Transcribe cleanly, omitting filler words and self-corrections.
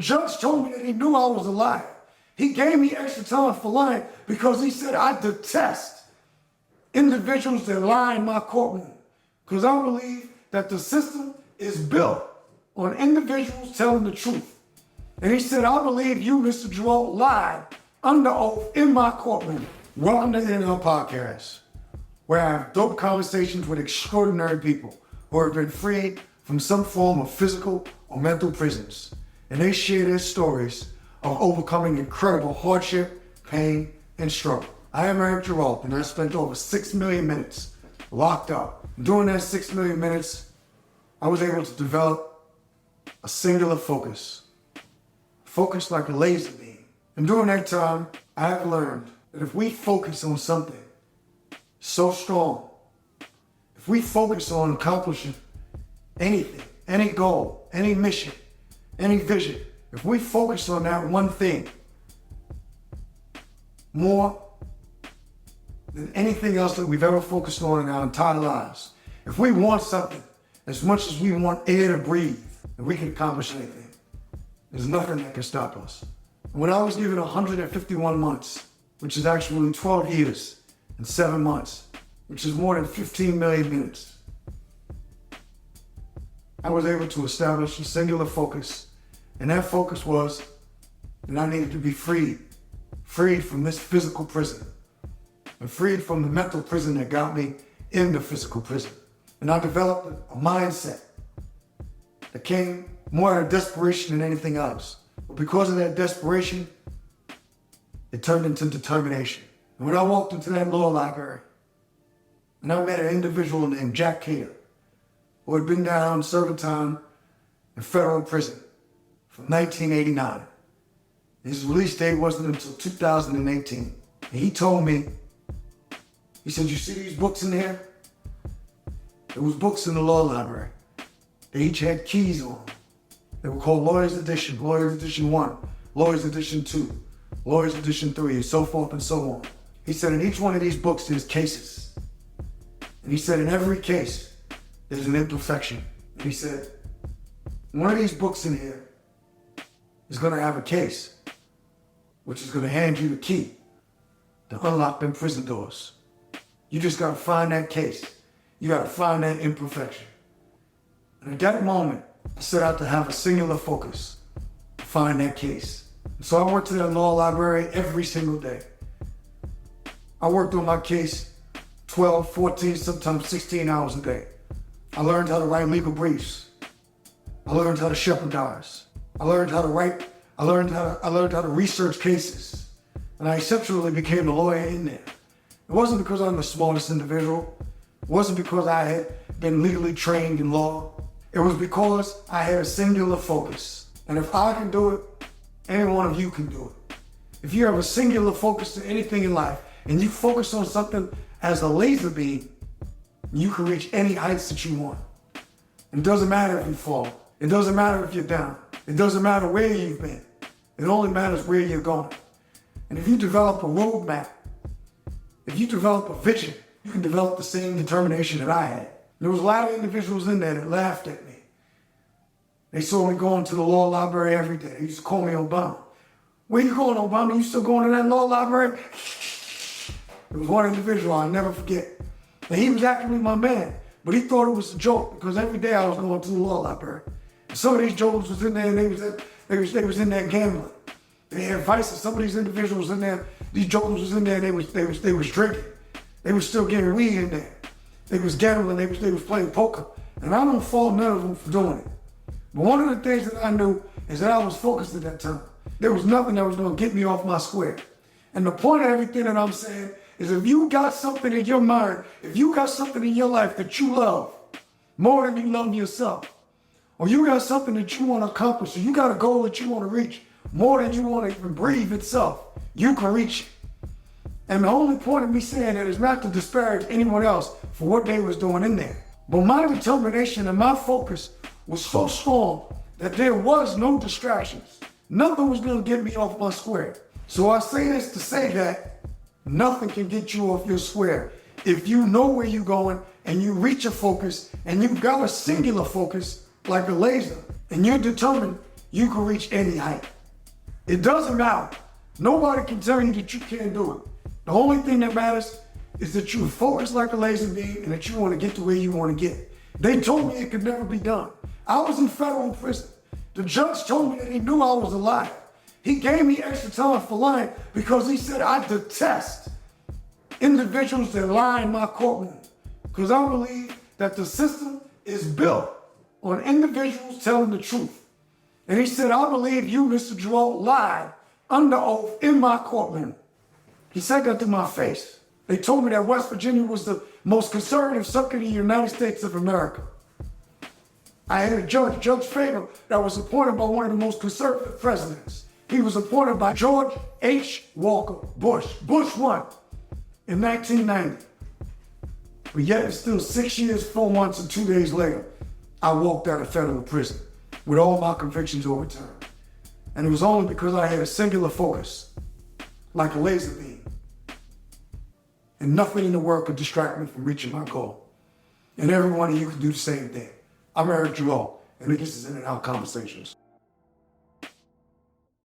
judge told me that he knew I was a liar. He gave me extra time for lying because he said I detest individuals that lie in my courtroom. Because I believe that the system is built on individuals telling the truth. And he said, I believe you, Mr. Joel, lied under oath in my courtroom. Welcome to the NL Podcast, where I have dope conversations with extraordinary people who have been freed from some form of physical or mental prisons. And they share their stories of overcoming incredible hardship, pain, and struggle. I am Eric Gerald, and I spent over 6 million minutes locked up. During that 6 million minutes, I was able to develop a singular focus like a laser beam. And during that time, I have learned that if we focus on something so strong, if we focus on accomplishing anything, any goal, any mission, any vision, if we focus on that one thing more than anything else that we've ever focused on in our entire lives, if we want something as much as we want air to breathe, and we can accomplish anything, there's nothing that can stop us. When I was given 151 months, which is actually 12 years and 7 months, which is more than 15 million minutes, I was able to establish a singular focus. And that focus was that I needed to be freed from this physical prison, and freed from the mental prison that got me in the physical prison. And I developed a mindset that came more out of desperation than anything else. But because of that desperation, it turned into determination. And when I walked into that law library, and I met an individual named Jack Cater, who had been down serving time in federal prison from 1989. His release date wasn't until 2018. And he told me, he said, you see these books in here? There was books in the law library. They each had keys on them. They were called Lawyer's Edition, Lawyer's Edition 1, Lawyer's Edition 2, Lawyer's Edition 3, and so forth and so on. He said, in each one of these books, there's cases. And he said, in every case, there's an imperfection. And he said, one of these books in here is going to have a case, which is going to hand you the key to unlock them prison doors. You just got to find that case. You got to find that imperfection. And at that moment, I set out to have a singular focus to find that case. And so I went to that law library every single day. I worked on my case 12, 14, sometimes 16 hours a day. I learned how to write legal briefs. I learned how to shepherdize. I learned how to write. I learned how to research cases. And I essentially became a lawyer in there. It wasn't because I'm the smartest individual. It wasn't because I had been legally trained in law. It was because I had a singular focus. And if I can do it, any one of you can do it. If you have a singular focus to anything in life, and you focus on something as a laser beam, you can reach any heights that you want. It doesn't matter if you fall. It doesn't matter if you're down. It doesn't matter where you've been. It only matters where you're going. And if you develop a roadmap, if you develop a vision, you can develop the same determination that I had. There was a lot of individuals in there that laughed at me. They saw me going to the law library every day. They used to call me Obama. Where you going, Obama? You still going to that law library? There was one individual I'll never forget. And he was actually my man, but he thought it was a joke because every day I was going to the law library. And some of these jokers was in there and they was in there gambling. They had vices. Some of these individuals in there, these jokers was in there and they was drinking. They was still getting weed in there. They was gambling, they was playing poker. And I don't fault none of them for doing it. But one of the things that I knew is that I was focused at that time. There was nothing that was gonna get me off my square. And the point of everything that I'm saying is if you got something in your mind, if you got something in your life that you love more than you love yourself, or you got something that you wanna accomplish, or you got a goal that you wanna reach more than you wanna even breathe itself, you can reach it. And the only point of me saying that is not to disparage anyone else for what they was doing in there. But my determination and my focus was so strong that there was no distractions. Nothing was gonna get me off my square. So I say this to say that nothing can get you off your square. If you know where you're going and you reach a focus and you've got a singular focus like a laser and you're determined, you can reach any height. It doesn't matter. Nobody can tell you that you can't do it. The only thing that matters is that you're focused like a laser beam and that you want to get to where you want to get. They told me it could never be done. I was in federal prison. The judge told me that he knew I was a liar. He gave me extra time for lying because he said I detest individuals that lie in my courtroom, because I believe that the system is built on individuals telling the truth. And he said, I believe you, Mr. Jerome, lied under oath in my courtroom. He said that to my face. They told me that West Virginia was the most conservative circuit in the United States of America. I had a judge, Judge Faber, that was appointed by one of the most conservative presidents. He was appointed by George H. Walker Bush. Bush won in 1990. But yet it's still 6 years, 4 months, and 2 days later, I walked out of federal prison with all my convictions overturned. And it was only because I had a singular focus, like a laser beam. And nothing in the world could distract me from reaching my goal. And every one of you can do the same thing. I'm Eric Jerome, and this is In and Out Conversations.